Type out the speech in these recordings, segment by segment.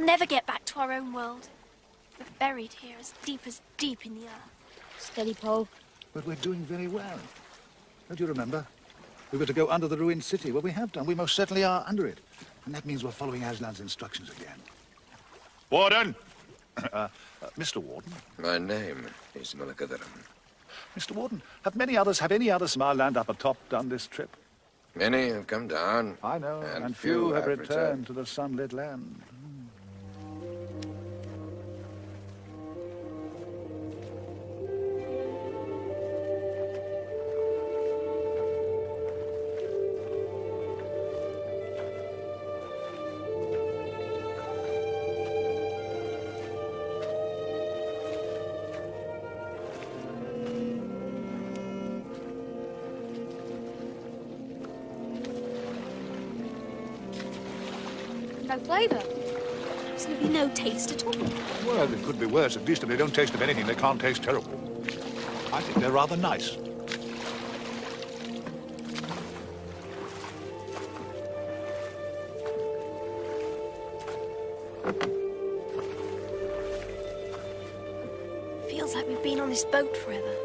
We'll never get back to our own world. We're buried here as deep in the earth. Steady, Pole. But we're doing very well. Don't you remember? We were to go under the ruined city. Well, we have done. We most certainly are under it. And that means we're following Aslan's instructions again. Warden! Mr. Warden? My name is Mulagadaram. Mr. Warden, have any others Somaliland up atop done this trip? Many have come down. I know, and few have returned to the sunlit land. No flavour. Absolutely no taste at all. Well, it could be worse. At least if they don't taste of anything, they can't taste terrible. I think they're rather nice. Feels like we've been on this boat forever.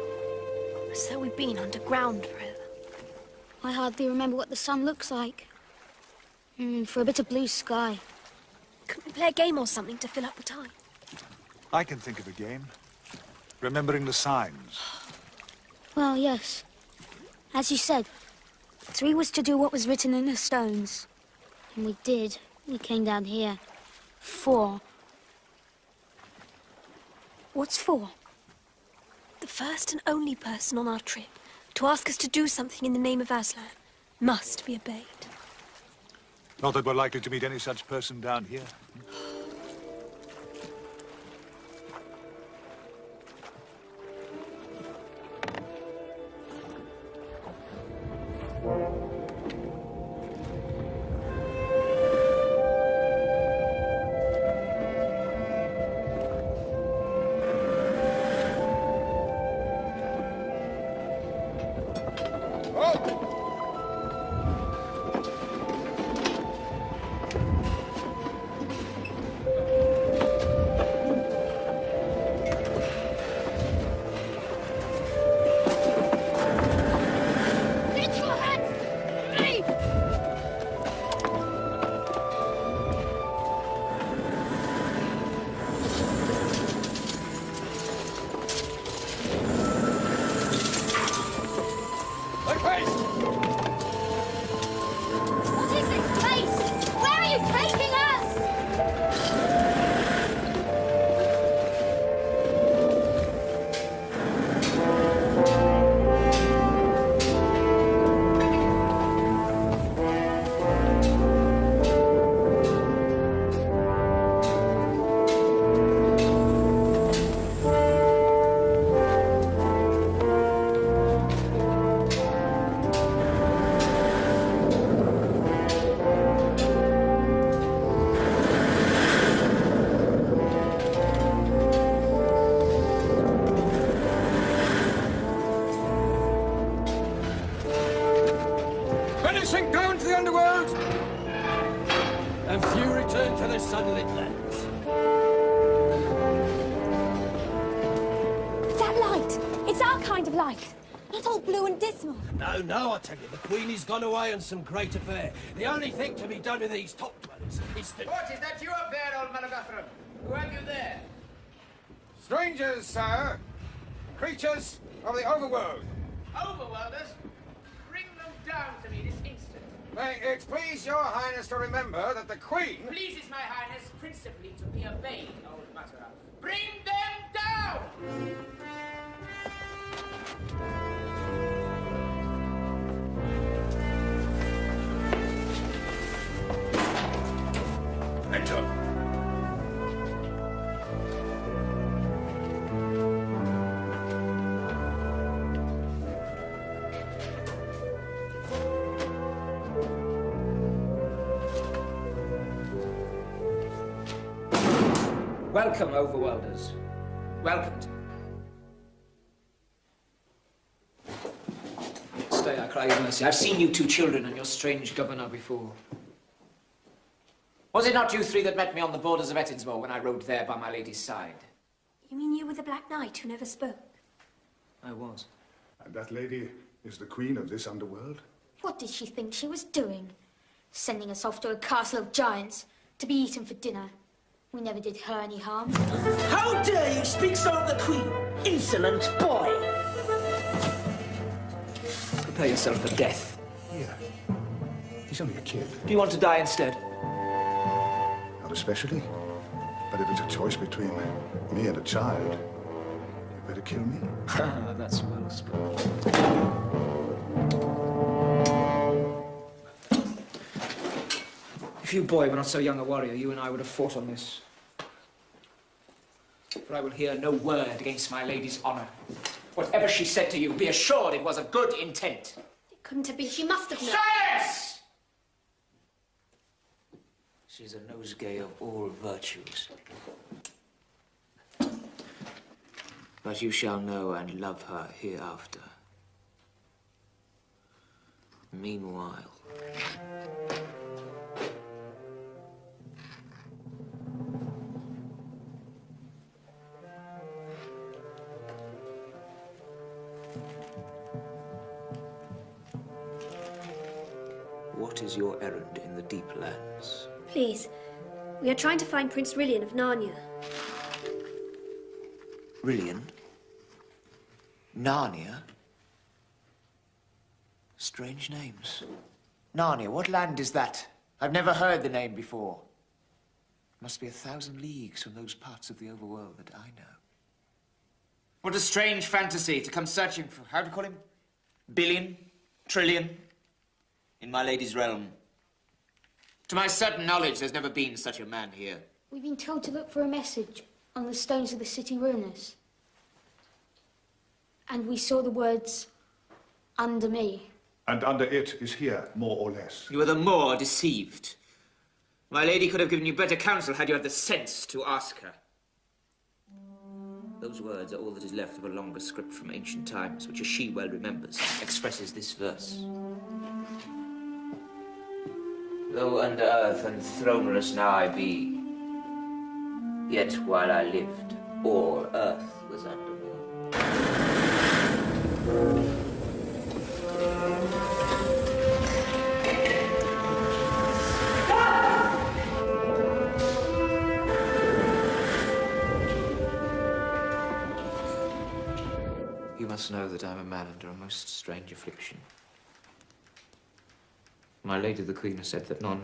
As though we've been underground forever. I hardly remember what the sun looks like. For a bit of blue sky. Couldn't we play a game or something to fill up the time? I can think of a game. Remembering the signs. Well, yes. As you said, 3 was to do what was written in the stones. And we did. We came down here. 4. What's 4? The first and only person on our trip to ask us to do something in the name of Aslan must be obeyed. Not that we're likely to meet any such person down here. Gone away on some great affair. The only thing to be done with these top dwellers is to... What, is that you up there, old Malagathram? Who have you there? Strangers, sire. Creatures of the overworld. Overworlders? Bring them down to me this instant. May it please your highness to remember that the Queen... Pleases my highness principally to be obeyed, old Matara. Bring them down! Enter. Welcome, overworlders. Welcome to... Stay, I cry you mercy. I've seen you 2 children and your strange governor before. Was it not you three that met me on the borders of Ettinsmore when I rode there by my lady's side? You mean you were the Black Knight who never spoke? I was. And that lady is the queen of this underworld? What did she think she was doing? Sending us off to a castle of giants to be eaten for dinner. We never did her any harm. How dare you speak so of the Queen, insolent boy! Prepare yourself for death. Here. He's only a kid. Do you want to die instead? Not especially. But if it's a choice between me and a child, you better kill me. That's well spoken. If you, boy, were not so young a warrior, you and I would have fought on this. For I will hear no word against my lady's honor. Whatever she said to you, be assured it was a good intent. It couldn't have been. She must have known. Silence! She's a nosegay of all virtues. But you shall know and love her hereafter. Meanwhile... What is your errand in the deep lands? Please, we are trying to find Prince Rilian of Narnia. Rilian? Narnia? Strange names. Narnia, what land is that? I've never heard the name before. It must be 1,000 leagues from those parts of the overworld that I know. What a strange fantasy to come searching for, how do you call him? Billion? Trillion? In my lady's realm. To my certain knowledge, there's never been such a man here. We've been told to look for a message on the stones of the city ruiners. And we saw the words, under me. And under it is here, more or less. You are the more deceived. My lady could have given you better counsel had you had the sense to ask her. Those words are all that is left of a longer script from ancient times, which, as she well remembers, expresses this verse. Though under earth and throneless now I be, yet while I lived, all earth was under me. You must know that I'm a man under a most strange affliction. My lady the Queen has said that none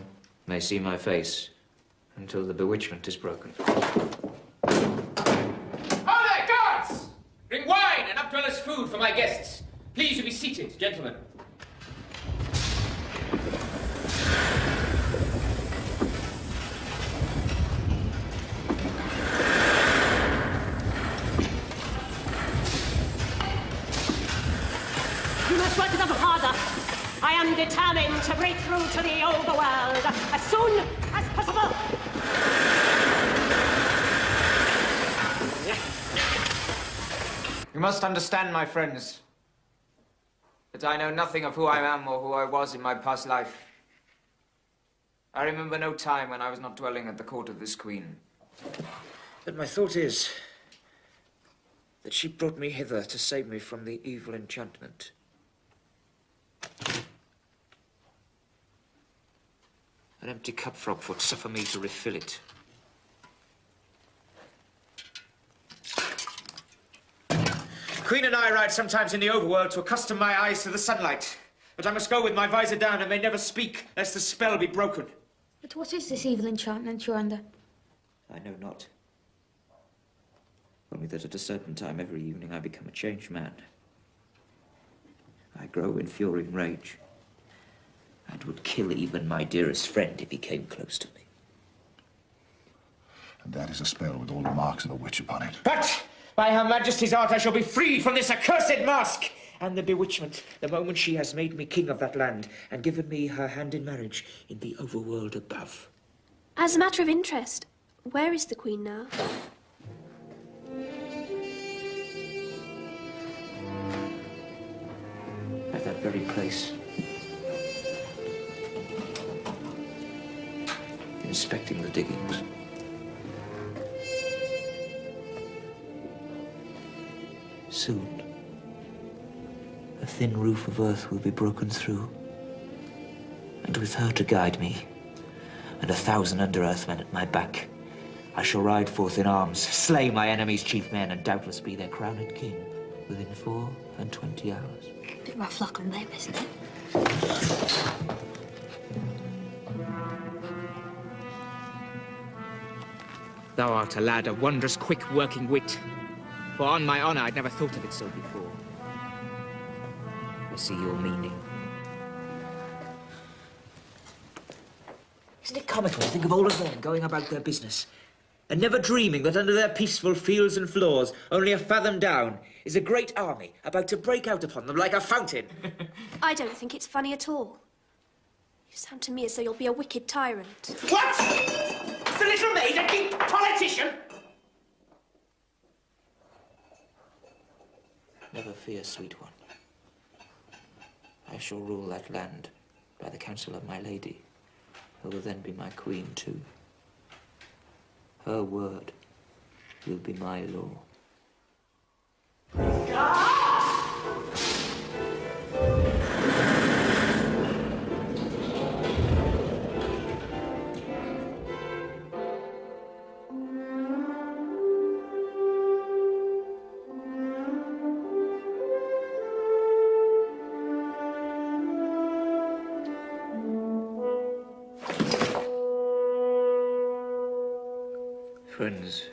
may see my face until the bewitchment is broken. Ho there, guards! Bring wine and updwellers' food for my guests. Please you be seated, gentlemen. You must work a little harder. I am determined to break through to the overworld as soon as possible. You must understand, my friends, that I know nothing of who I am or who I was in my past life. I remember no time when I was not dwelling at the court of this queen. But my thought is that she brought me hither to save me from the evil enchantment. An empty cup, Frogfoot. Suffer me to refill it. Queen and I ride sometimes in the overworld to accustom my eyes to the sunlight. But I must go with my visor down and may never speak, lest the spell be broken. But what is this evil enchantment you're under? I know not. Only that at a certain time every evening I become a changed man. I grow in fury and rage, and would kill even my dearest friend if he came close to me. And that is a spell with all the marks of a witch upon it. But by Her Majesty's art I shall be freed from this accursed mask and the bewitchment the moment she has made me king of that land and given me her hand in marriage in the overworld above. As a matter of interest, where is the Queen now? At that very place. In inspecting the diggings. Soon, a thin roof of earth will be broken through, and with her to guide me, and 1,000 under-earthmen at my back, I shall ride forth in arms, slay my enemy's chief men, and doubtless be their crowned king within 24 hours. Bit rough luck on them, isn't it? Thou art a lad of wondrous quick working wit, for on my honor I'd never thought of it so before. I see your meaning. Isn't it comical to think of all of them going about their business, and never dreaming that under their peaceful fields and floors, only a fathom down, is a great army about to break out upon them like a fountain? I don't think it's funny at all. You sound to me as though you'll be a wicked tyrant. What? Is the little maid a deep politician? Never fear, sweet one. I shall rule that land by the counsel of my lady, who will then be my queen too. Her word will be my law. Friends,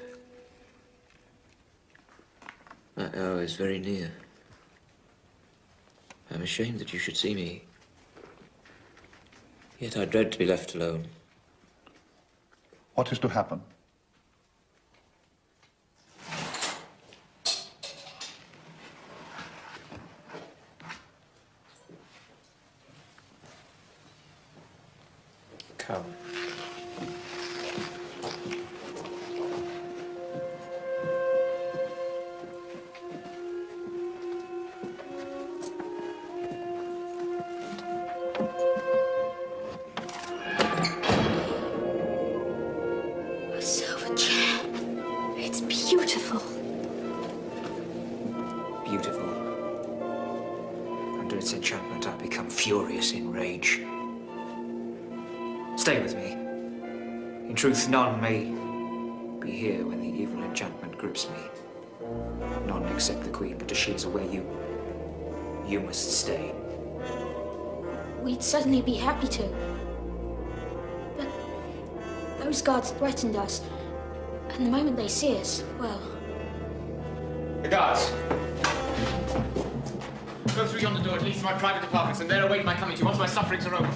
that hour is very near. I'm ashamed that you should see me. Yet I dread to be left alone. What is to happen? Come. A silver chair. It's beautiful. Beautiful. Under its enchantment, I become furious in rage. Stay with me. In truth, none may be here when the evil enchantment grips me. None except the Queen, but as she is away, you must stay. We'd certainly be happy to. But those guards threatened us, and the moment they see us, well... The guards! Go through yonder door, it leads to my private apartments, and there await my coming to you once my sufferings are over.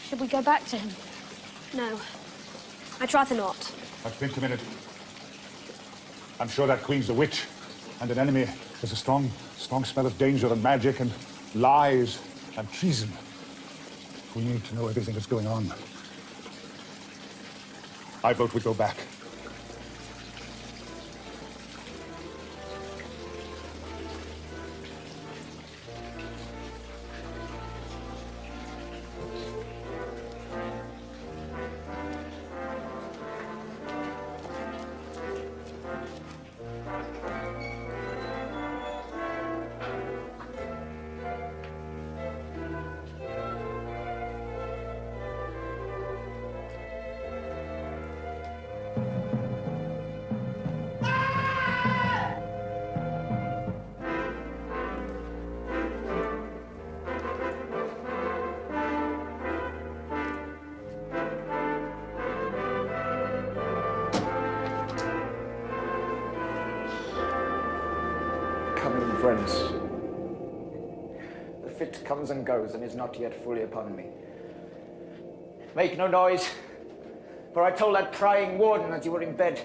Should we go back to him? No. I'd rather not. But wait a minute. I'm sure that Queen's a witch and an enemy. There's a strong smell of danger and magic and lies and treason. We need to know everything that's going on. I vote we go back. friends. The fit comes and goes and is not yet fully upon me. Make no noise, for I told that prying warden that you were in bed.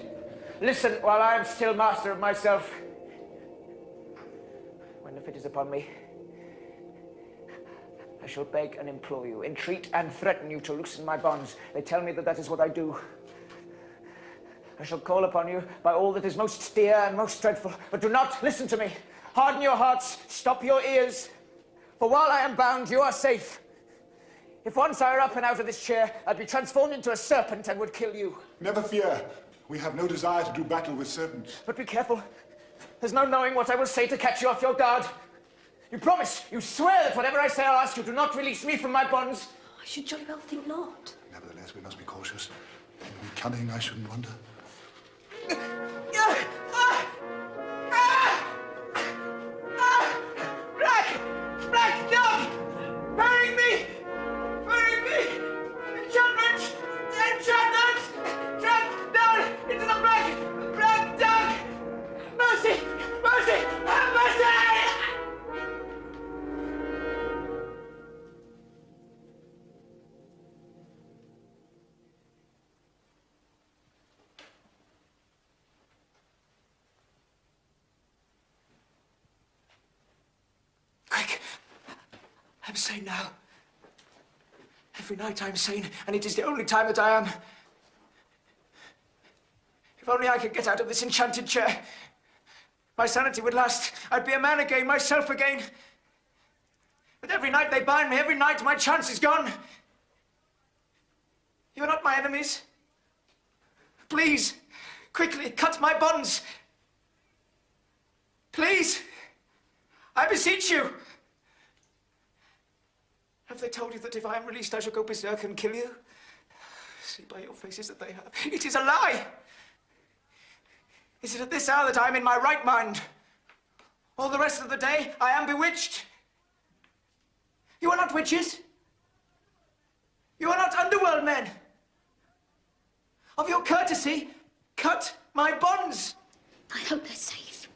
Listen while I am still master of myself. When the fit is upon me, I shall beg and implore you, entreat and threaten you to loosen my bonds. They tell me that that is what I do. I shall call upon you by all that is most dear and most dreadful, but do not listen to me. Harden your hearts, stop your ears, for while I am bound, you are safe. If once I were up and out of this chair, I'd be transformed into a serpent and would kill you. Never fear. We have no desire to do battle with serpents. But be careful. There's no knowing what I will say to catch you off your guard. You promise, you swear that whatever I say I'll ask you, do not release me from my bonds. I should jolly well think not. Nevertheless, we must be cautious. Be cunning, I shouldn't wonder. Black dog! Bury me! Bury me! Enchantment! Enchantment! Trap down into the black dog! Mercy! Mercy! Have mercy! Quick! I'm sane now. Every night I'm sane, and it is the only time that I am. If only I could get out of this enchanted chair. My sanity would last. I'd be a man again, myself again. But every night they bind me, every night my chance is gone. You're not my enemies. Please, quickly, cut my bonds. Please, I beseech you. Have they told you that if I am released, I shall go berserk and kill you? See by your faces that they have. It is a lie! Is it at this hour that I am in my right mind? All the rest of the day, I am bewitched. You are not witches. You are not underworld men. Of your courtesy, cut my bonds. I hope they're safe.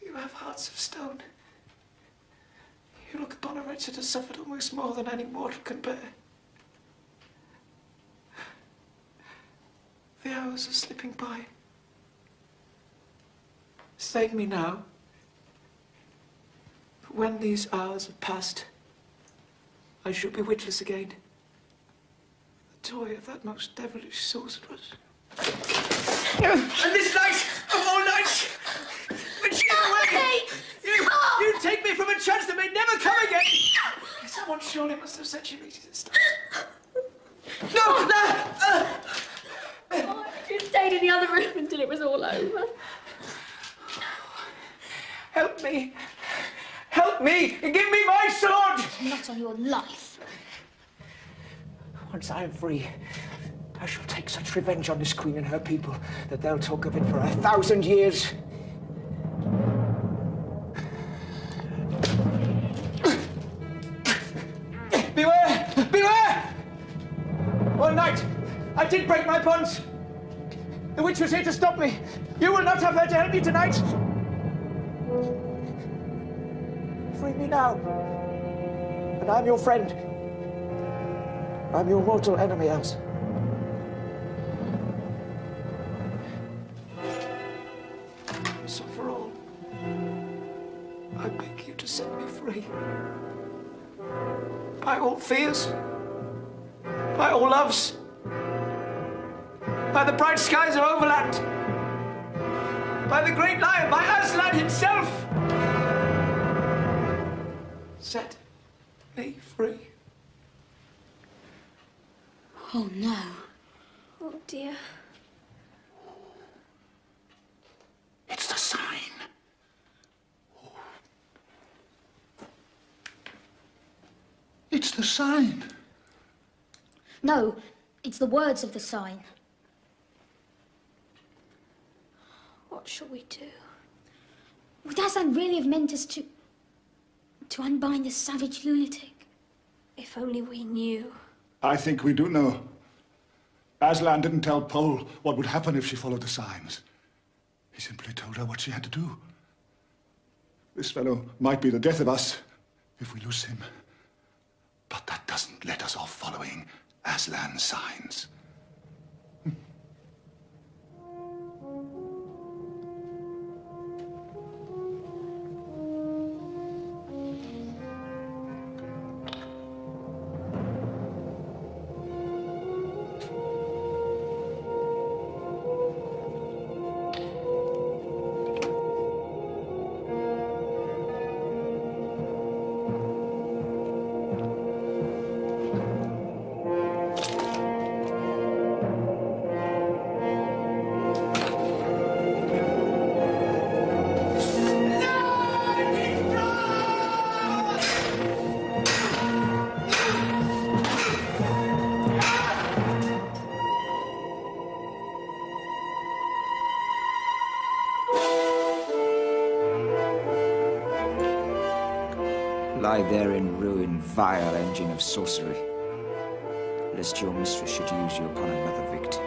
You have hearts of stone. You look upon a wretch that has suffered almost more than any mortal can bear. The hours are slipping by. Save me now. For when these hours have passed, I shall be witless again. The toy of that most devilish sorceress. And this night, of all nights, when she is away, you take me from a chance that may never come again. Someone surely must have set you ready to start. No! You stayed in the other room until it was all over. Help me! Help me! Give me my sword! Not on your life. Once I am free, I shall take such revenge on this queen and her people that they'll talk of it for 1,000 years. Beware! Beware! All night, I did break my bonds. The witch was here to stop me. You will not have her to help me tonight. Free me now, and I'm your friend. I'm your mortal enemy, Elsa. So for all, I beg you to set me free. By all fears, by all loves, by the bright skies of Overland, by the great lion, by Aslan himself. Set me free. Oh, no. Oh, dear. It's the sign. It's the sign. No, it's the words of the sign. What shall we do? Would Aslan really have meant us to unbind the savage lunatic? If only we knew. I think we do know. Aslan didn't tell Pole what would happen if she followed the signs. He simply told her what she had to do. This fellow might be the death of us if we lose him. But that doesn't let us off following Aslan's signs. Lie there in ruin, vile engine of sorcery, lest your mistress should use you upon another victim.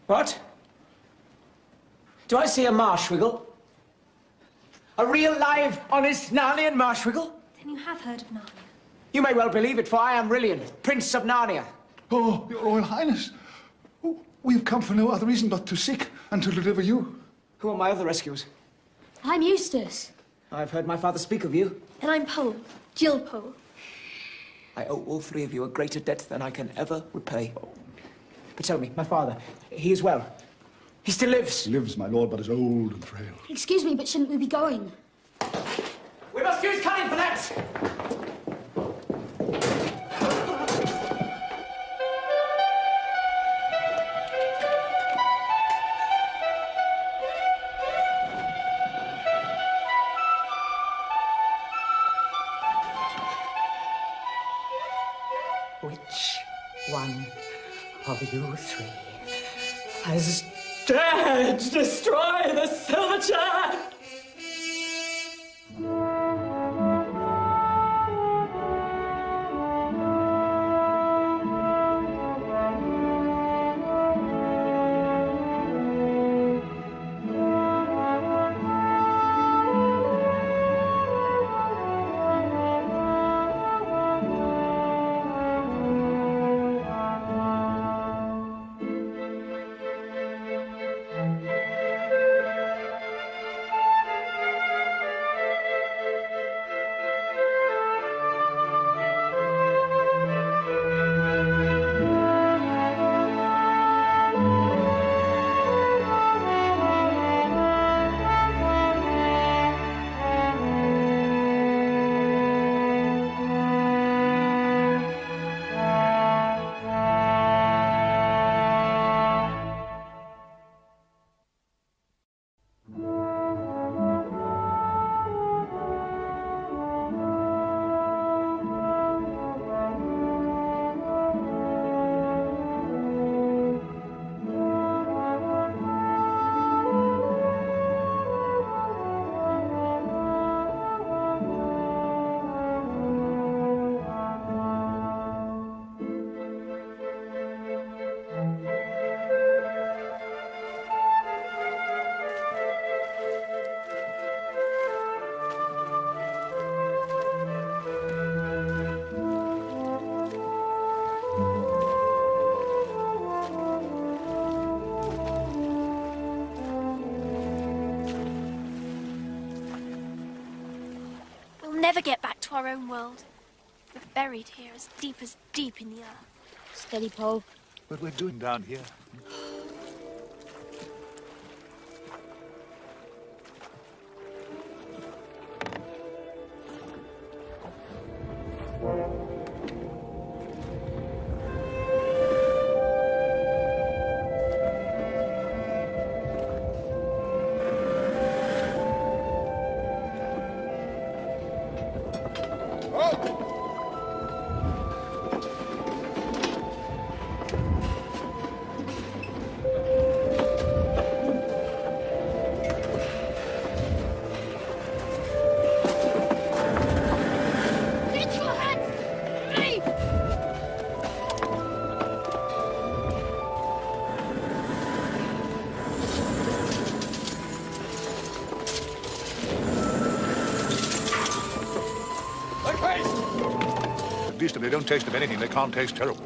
What? Do I see a marshwiggle? A real, live, honest Narnian marshwiggle? Then you have heard of Narnia. You may well believe it, for I am Rillian, Prince of Narnia. Oh, Your Royal Highness. Oh, we have come for no other reason but to seek and to deliver you. Who are my other rescuers? I'm Eustace. I've heard my father speak of you. And I'm Pole, Jill Pole. I owe all three of you a greater debt than I can ever repay. But tell me, my father, he is well. He still lives. He lives, my lord, but is old and frail. Excuse me, but shouldn't we be going? We must use cunning for that! Which one of you three has dared to destroy the silver chair? Never get back to our own world. We're buried here as deep in the earth. Steady, Pole. What we're doing down here. least if they don't taste of anything, they can't taste terrible.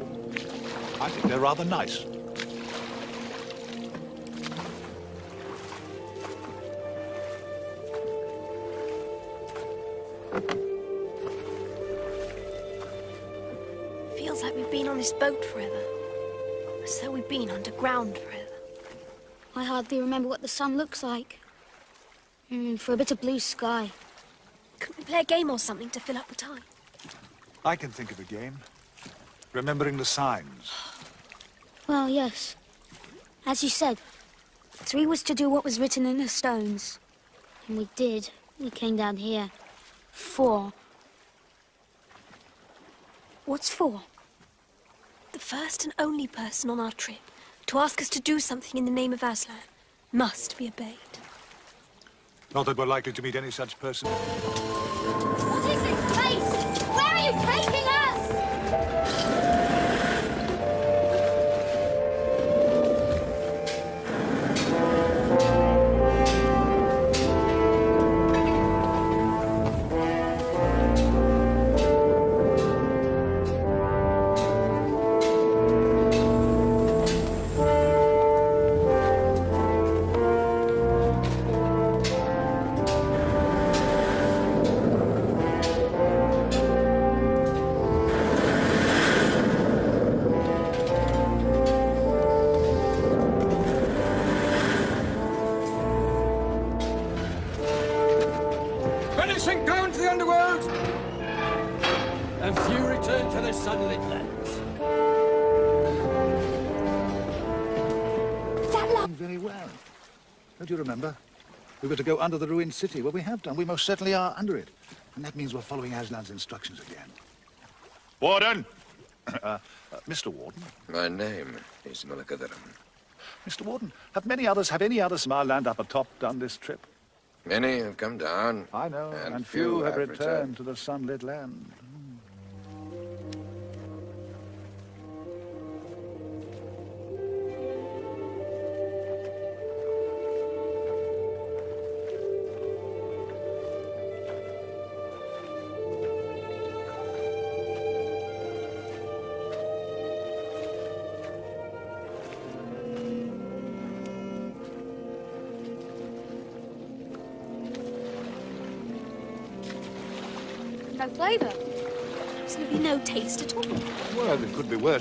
I think they're rather nice. Feels like we've been on this boat forever. As though we've been underground forever. I hardly remember what the sun looks like. For a bit of blue sky. Couldn't we play a game or something to fill up the time? I can think of a game. Remembering the signs. Well, yes. As you said, 3 was to do what was written in the stones. And we did. We came down here. 4. What's 4? The first and only person on our trip to ask us to do something in the name of Aslan must be obeyed. Not that we're likely to meet any such person. What is this place? Where are you taking us? Sink down to the underworld, and few return to their sunlit lands. Very well. Don't you remember? We were to go under the ruined city. Well, we have done. We most certainly are under it. And that means we're following Aslan's instructions again. Warden! Mr. Warden? My name is Mulakadaram. Mr. Warden, have any others from our land up atop done this trip? Many have come down. I know, and few have returned to the sunlit land. No flavour. Absolutely no taste at all. Well, it could be worse.